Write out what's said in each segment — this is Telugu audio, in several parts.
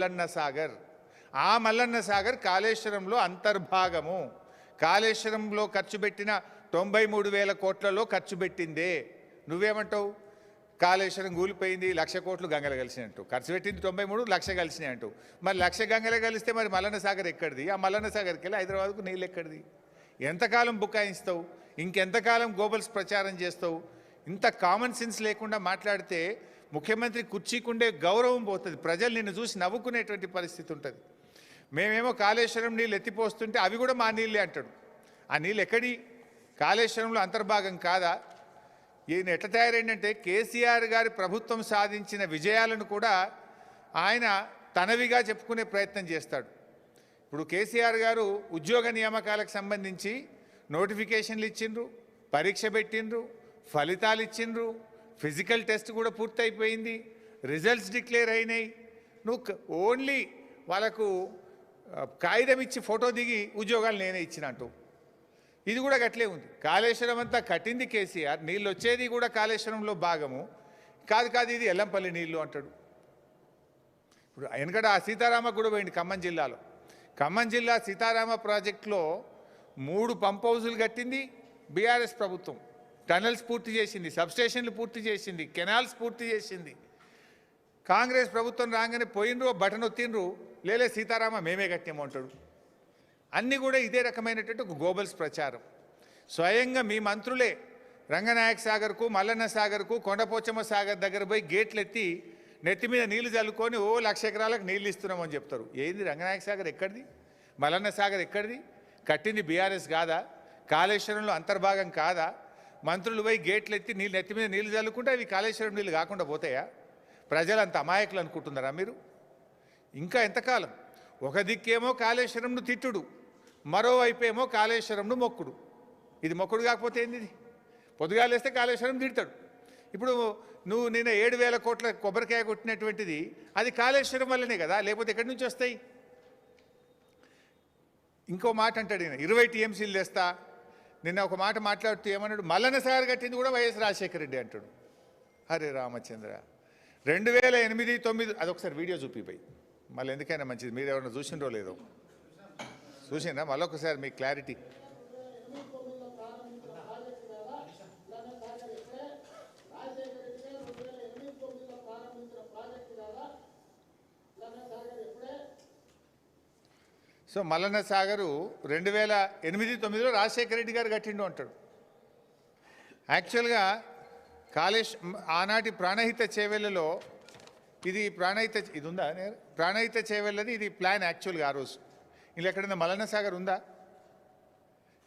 మల్లన్న సాగర్. ఆ మల్లన్న సాగర్ కాళేశ్వరంలో అంతర్భాగము. కాళేశ్వరంలో ఖర్చు పెట్టిన 93,000 కోట్లలో ఖర్చు పెట్టిందే. నువ్వేమంటావు? కాళేశ్వరం కూలిపోయింది, 1,00,000 కోట్లు గంగలు కలిసినట్టు. ఖర్చు పెట్టింది 93, 1,00,000 కలిసినాయి అంటూ. మరి 1,00,000 గంగలు కలిస్తే మరి మల్లన్న సాగర్ ఎక్కడిది? ఆ మల్లన్న సాగర్కి వెళ్ళి హైదరాబాద్కు నీళ్ళు ఎక్కడిది? ఎంతకాలం బుకాయిస్తావు? ఇంకెంతకాలం గోబల్స్ ప్రచారం చేస్తావు? ఇంత కామన్ సెన్స్ లేకుండా మాట్లాడితే ముఖ్యమంత్రి కుర్చీకుండే గౌరవం పోతుంది. ప్రజలు నిన్ను చూసి నవ్వుకునేటువంటి పరిస్థితి ఉంటుంది. మేమేమో కాళేశ్వరం నీళ్ళు ఎత్తిపోస్తుంటే అవి కూడా మా నీళ్ళే అంటాడు. ఆ నీళ్ళు ఎక్కడి? కాళేశ్వరంలో అంతర్భాగం కాదా? ఈయన ఎట్లా తయారైందంటే కేసీఆర్ గారి ప్రభుత్వం సాధించిన విజయాలను కూడా ఆయన తనవిగా చెప్పుకునే ప్రయత్నం చేస్తాడు. ఇప్పుడు కేసీఆర్ గారు ఉద్యోగ నియామకాలకు సంబంధించి నోటిఫికేషన్లు ఇచ్చిండ్రు, పరీక్ష పెట్టిండ్రు, ఫలితాలు ఇచ్చిండ్రు, ఫిజికల్ టెస్ట్ కూడా పూర్తయిపోయింది, రిజల్ట్స్ డిక్లేర్ అయినాయి. నువ్వు ఓన్లీ వాళ్ళకు కాగితం ఇచ్చి ఫోటో దిగి ఉద్యోగాలు నేనే ఇచ్చినట్టు. ఇది కూడా గట్లే ఉంది. కాళేశ్వరం అంతా కట్టింది కేసీఆర్, నీళ్ళు వచ్చేది కూడా కాళేశ్వరంలో భాగము. కాదు ఇది ఎల్లంపల్లి నీళ్ళు అంటాడు. ఇప్పుడు వెనకట ఆ సీతారామ కూడా పోయింది ఖమ్మం జిల్లాలో. ఖమ్మం జిల్లా సీతారామ ప్రాజెక్టులో 3 పంప్ హౌజులు కట్టింది బీఆర్ఎస్ ప్రభుత్వం. టనల్స్ పూర్తి చేసింది, సబ్స్టేషన్లు పూర్తి చేసింది, కెనాల్స్ పూర్తి చేసింది. కాంగ్రెస్ ప్రభుత్వం రాగానే పోయినరు, బటన్ ఒత్తిండ్రు, లేలే సీతారామ మేమే కట్టాము అంటాడు. అన్నీ కూడా ఇదే రకమైనటువంటి ఒక గోబల్స్ ప్రచారం. స్వయంగా మీ మంత్రులే రంగనాయక సాగర్కు, మల్లన్న సాగర్కు, కొండపోచమ్మ సాగర్ దగ్గర పోయి గేట్లు ఎత్తి నెత్తి మీద నీళ్లు చల్లుకొని 1,00,000 ఎకరాలకు నీళ్ళు ఇస్తున్నామని చెప్తారు. ఏంది రంగనాయక సాగర్ ఎక్కడిది? మల్లన్న సాగర్ ఎక్కడిది? కట్టింది బీఆర్ఎస్ కాదా? కాళేశ్వరంలో అంతర్భాగం కాదా? మంత్రులు పోయి గేట్లు ఎత్తి నెత్తి మీద నీళ్లు చల్లుకుంటే అవి కాళేశ్వరం నీళ్ళు కాకుండా పోతాయా? ప్రజలు అంత అమాయకులు అనుకుంటున్నారా మీరు? ఇంకా ఎంతకాలం? ఒక దిక్కేమో కాళేశ్వరంను తిట్టుడు, మరోవైపు ఏమో కాళేశ్వరంను మొక్కుడు. ఇది మొక్కుడు కాకపోతే ఏంది? పొద్దుగాలేస్తే కాళేశ్వరం తిడతాడు. ఇప్పుడు నువ్వు నిన్న 7,000 కోట్ల కొబ్బరికాయ కొట్టినటువంటిది అది కాళేశ్వరం వల్లనే కదా, లేకపోతే ఎక్కడి నుంచి వస్తాయి? ఇంకో మాట అంటాడు ఈయన, 20 టీఎంసీలు తెస్తా. నిన్న ఒక మాట మాట్లాడుతూ ఏమన్నాడు? మల్లన్న సాగర్ కట్టింది కూడా వైఎస్ రాజశేఖర రెడ్డి అంటాడు. హరే రామచంద్ర. 2008-9 అదొకసారి వీడియో చూపిపోయి మళ్ళీ ఎందుకైనా మంచిది. మీరు ఎవరైనా చూసిండ్రో లేదో చూసిండ్రా? మళ్ళొకసారి మీకు క్లారిటీ. సో మల్లన్న సాగరు 2008-9లో రాజశేఖర రెడ్డి గారు కట్టిండు అంటాడు. యాక్చువల్గా ఆనాటి ప్రాణహిత చేవెళ్ళలో ఇది ఇది ఉందా? ప్రాణహిత చేవెళ్ళది ఇది ప్లాన్ యాక్చువల్గా. ఆ రోజు ఇందులో ఎక్కడైనా మల్లన్న సాగర్ ఉందా?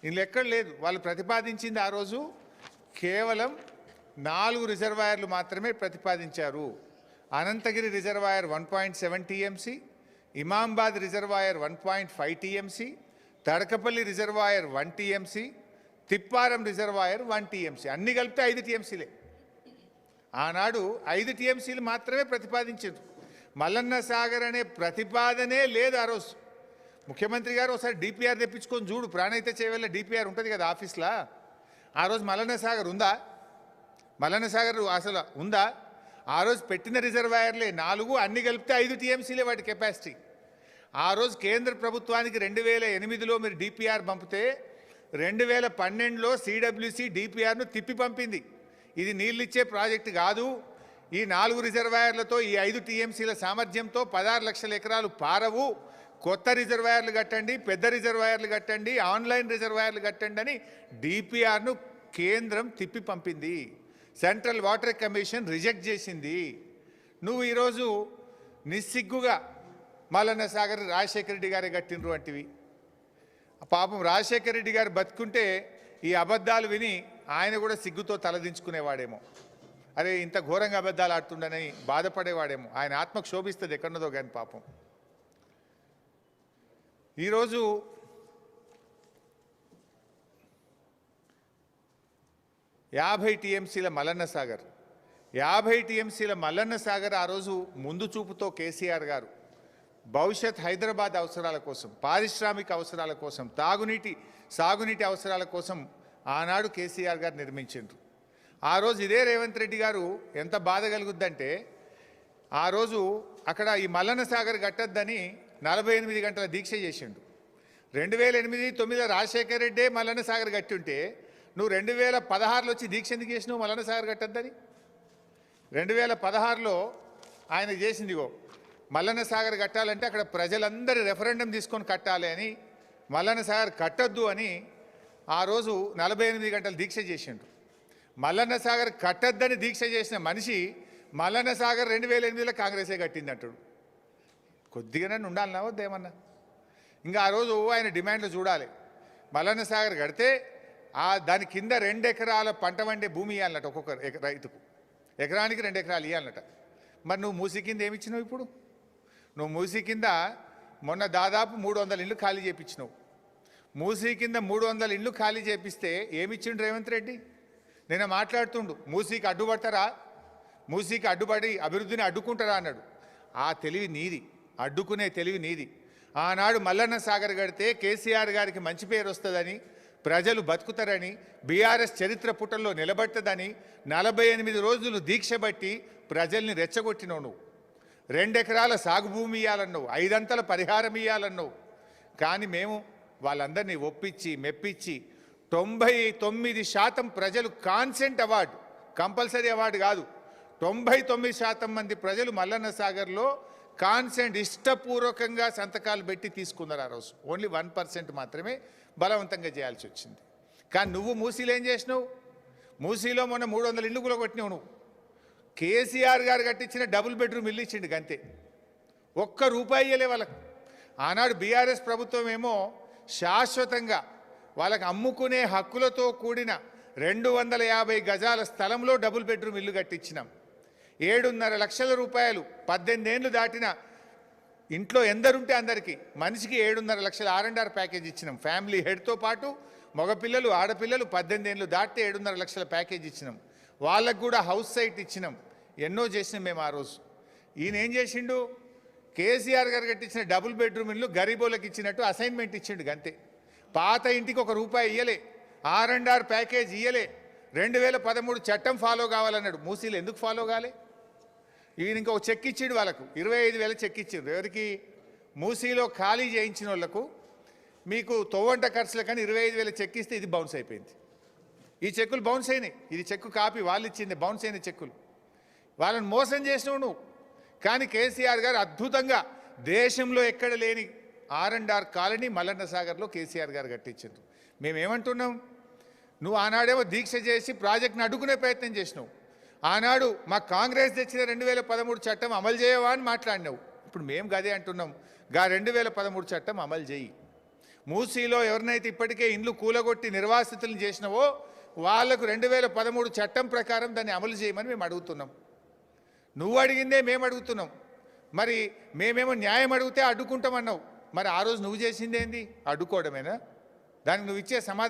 ఇందులో ఎక్కడ లేదు. వాళ్ళు ప్రతిపాదించింది ఆ రోజు కేవలం 4 రిజర్వాయర్లు మాత్రమే ప్రతిపాదించారు. Ananthagiri reservoir 1.7 TMC, Imambad reservoir 1.5 TMC, Thadakapalli reservoir 1 TMC, Thipparam reservoir 1 TMC. అన్ని కలిపితే 5 టీఎంసీలే. ఆనాడు 5 టీఎంసీలు మాత్రమే ప్రతిపాదించారు. మల్లన్న సాగర్ అనే ప్రతిపాదనే లేదు ఆ రోజు. ముఖ్యమంత్రి గారు ఒకసారి డిపిఆర్ తెప్పించుకొని చూడు. ప్రాణహిత చేవెళ్ళ డిపిఆర్ ఉంటుంది కదా ఆఫీస్లో. ఆ రోజు మల్లన్న సాగర్ ఉందా? మల్లన్న సాగర్ అసలు ఉందా? ఆ రోజు పెట్టిన రిజర్వాయర్లే 4, అన్ని కలిపితే 5 టీఎంసీలే వాటి కెపాసిటీ. ఆ రోజు కేంద్ర ప్రభుత్వానికి 2008లో మీరు డిపిఆర్ పంపితే 2012లో సిడబ్ల్యూసి డిపిఆర్ను తిప్పి పంపింది. ఇది నీళ్ళిచ్చే ప్రాజెక్టు కాదు, ఈ 4 రిజర్వాయర్లతో ఈ 5 టీఎంసీల సామర్థ్యంతో 16 లక్షల ఎకరాలు పారవు, కొత్త రిజర్వాయర్లు కట్టండి, పెద్ద రిజర్వాయర్లు కట్టండి, ఆన్లైన్ రిజర్వాయర్లు కట్టండి అని డిపిఆర్ను కేంద్రం తిప్పి పంపింది. సెంట్రల్ వాటర్ కమిషన్ రిజెక్ట్ చేసింది. నువ్వు ఈరోజు నిస్సిగ్గుగా మల్లన్న సాగర్ రాజశేఖర రెడ్డి గారే కట్టినరు అంటివి. పాపం రాజశేఖర రెడ్డి గారు బతుకుంటే ఈ అబద్ధాలు విని ఆయన కూడా సిగ్గుతో తలదించుకునేవాడేమో. అరే ఇంత ఘోరంగా అబద్ధాలు ఆడుతుండని బాధపడేవాడేమో. ఆయన ఆత్మకు శోభిస్తుంది ఎక్కడున్నదో కానీ పాపం. ఈరోజు యాభై టీఎంసీల మల్లన్న సాగర్ 50 టీఎంసీల మల్లన్న సాగర్ ఆ రోజు ముందు చూపుతో కేసీఆర్ గారు భవిష్యత్ హైదరాబాద్ అవసరాల కోసం, పారిశ్రామిక అవసరాల కోసం, సాగునీటి అవసరాల కోసం ఆనాడు కేసీఆర్ గారు నిర్మించారు. ఆ రోజు ఇదే రేవంత్ రెడ్డి గారు ఎంత బాధ కలుగుద్దంటే ఆ రోజు అక్కడ ఈ మల్లన్న సాగర్ కట్టద్దని 48 గంటల దీక్ష చేసిండు. 2008-9 రాజశేఖర రెడ్డే మల్లన్న సాగర్ కట్టి ఉంటే నువ్వు 2016లో వచ్చి దీక్ష ఎందుకు చేసినావు మల్లన్న సాగర్ కట్టద్దని? 2016లో ఆయన చేసిందిగో మల్లన్న సాగర్ కట్టాలంటే అక్కడ ప్రజలందరూ రెఫరెండం తీసుకొని కట్టాలి అని, మల్లన్న సాగర్ కట్టద్దు అని ఆ రోజు 48 గంటలు దీక్ష చేసిండు. మల్లన్న సాగర్ కట్టద్దని దీక్ష చేసిన మనిషి మల్లన్న సాగర్ 2008లో కాంగ్రెసే కట్టింది అంటాడు. కొద్దిగానే ఉండాలన్నా వద్దేమన్నా? ఇంకా ఆ రోజు ఆయన డిమాండ్లు చూడాలి. మల్లన్న సాగర్ కడితే దాని కింద 2 ఎకరాల పంట వండే భూమి ఇవ్వాలన్నట ఒక్కొక్క రైతుకు, ఎకరానికి 2 ఎకరాలు ఇవ్వాలన్నట. మరి నువ్వు మూసి కింద ఏమిచ్చినావు? ఇప్పుడు నువ్వు మూసి కింద మొన్న దాదాపు 300 ఇళ్ళు ఖాళీ చేయించినావు. మూసీ కింద 300 ఇళ్ళు ఖాళీ చేపిస్తే ఏమిచ్చిండు రేవంత్ రెడ్డి? నేను మాట్లాడుతుండు, మూసీకి అడ్డుపడతారా, మూసీకి అడ్డుపడి అభివృద్ధిని అడ్డుకుంటారా అన్నాడు. ఆ తెలివి నీది, అడ్డుకునే తెలివి నీది. ఆనాడు మల్లన్న సాగర్ కడితే కేసీఆర్ గారికి మంచి పేరు వస్తుందని, ప్రజలు బతుకుతారని, బీఆర్ఎస్ చరిత్ర పుటల్లో నిలబడుతుందని 48 రోజులు దీక్ష బట్టి ప్రజల్ని రెచ్చగొట్టినావు. నువ్వు 2 ఎకరాల సాగు భూమి ఇవ్వాలన్నావు, 5 అంతల పరిహారం ఇవ్వాలన్నావు. కానీ మేము వాళ్ళందరినీ ఒప్పించి మెప్పించి 99% ప్రజలు కాన్సెంట్ అవార్డు, కంపల్సరీ అవార్డు కాదు, 99% మంది ప్రజలు మల్లన్న సాగర్లో కాన్సెంట్ ఇష్టపూర్వకంగా సంతకాలు పెట్టి తీసుకున్నారు. ఆ రోజు ఓన్లీ 1% మాత్రమే బలవంతంగా చేయాల్సి వచ్చింది. కానీ నువ్వు మూసీలో ఏం చేసినావు? మూసీలో మొన్న 300 ఇళ్ళు కూడా కొట్టినావు నువ్వు. కేసీఆర్ గారు కట్టించిన డబుల్ బెడ్రూమ్ ఇల్లు ఇచ్చిండు గంతే, ₹1 ఇయ్యలే వాళ్ళకు. ఆనాడు బీఆర్ఎస్ ప్రభుత్వం ఏమో శాశ్వతంగా వాళ్ళకి అమ్ముకునే హక్కులతో కూడిన 250 గజాల స్థలంలో డబుల్ బెడ్రూమ్ ఇల్లు కట్టించినాం. 7.5 లక్షల రూపాయలు 18 ఏళ్ళు దాటిన ఇంట్లో ఎందరుంటే అందరికీ మనిషికి 7.5 లక్షల R&R ప్యాకేజ్ ఇచ్చినాం. ఫ్యామిలీ హెడ్తో పాటు మగపిల్లలు ఆడపిల్లలు 18 ఏళ్ళు దాటితే 7.5 లక్షల ప్యాకేజ్ ఇచ్చినాం. వాళ్ళకు కూడా హౌస్ సైట్ ఇచ్చినాం. ఎన్నో చేసినాం మేము ఆ రోజు. ఈయన ఏం చేసిండు? కేసీఆర్ గారు కట్టించిన డబుల్ బెడ్రూమ్ ఇల్లు గరీబోళ్ళకి ఇచ్చినట్టు అసైన్మెంట్ ఇచ్చిండు అంతే. పాత ఇంటికి ₹1 ఇయ్యలే, R&R ప్యాకేజ్ ఇయ్యలే. 2013 చట్టం ఫాలో కావాలన్నాడు. మూసీలు ఎందుకు ఫాలో కాలే? ఈయన ఇంకొక చెక్ ఇచ్చిండు వాళ్ళకు, 25,000 చెక్ ఇచ్చిండు. ఎవరికి? మూసీలో ఖాళీ చేయించిన వాళ్ళకు. మీకు తొవ్వంట ఖర్చులకని 25,000 చెక్ ఇస్తే ఇది బౌన్స్ అయిపోయింది. ఈ చెక్కులు బౌన్స్ అయినాయి. ఇది చెక్కు కాపీ వాళ్ళు ఇచ్చింది, బౌన్స్ అయిన చెక్కులు. వాళ్ళని మోసం చేసినావు నువ్వు. కానీ కేసీఆర్ గారు అద్భుతంగా దేశంలో ఎక్కడ లేని R&R కాలనీ మల్లన్న సాగర్లో కేసీఆర్ గారు కట్టించారు. మేమేమంటున్నాం? నువ్వు ఆనాడేమో దీక్ష చేసి ప్రాజెక్ట్ని అడ్డుకునే ప్రయత్నం చేసినావు. ఆనాడు మా కాంగ్రెస్ తెచ్చిన 2013 చట్టం అమలు చేయవా అని మాట్లాడినావు. ఇప్పుడు మేము గదే అంటున్నాం, 2013 చట్టం అమలు చేయి. మూసీలో ఎవరినైతే ఇప్పటికే ఇండ్లు కూలగొట్టి నిర్వాసితులను చేసినావో వాళ్లకు 2013 చట్టం ప్రకారం దాన్ని అమలు చేయమని మేము అడుగుతున్నాం. నువ్వు అడిగిందే మేము అడుగుతున్నాం. మరి మేమేమో న్యాయం అడిగితే అడ్డుకుంటామన్నావు. మరి ఆ రోజు నువ్వు చేసిందేంది? అడ్డుకోవడమేనా? దానికి నువ్వు ఇచ్చే సమాధానం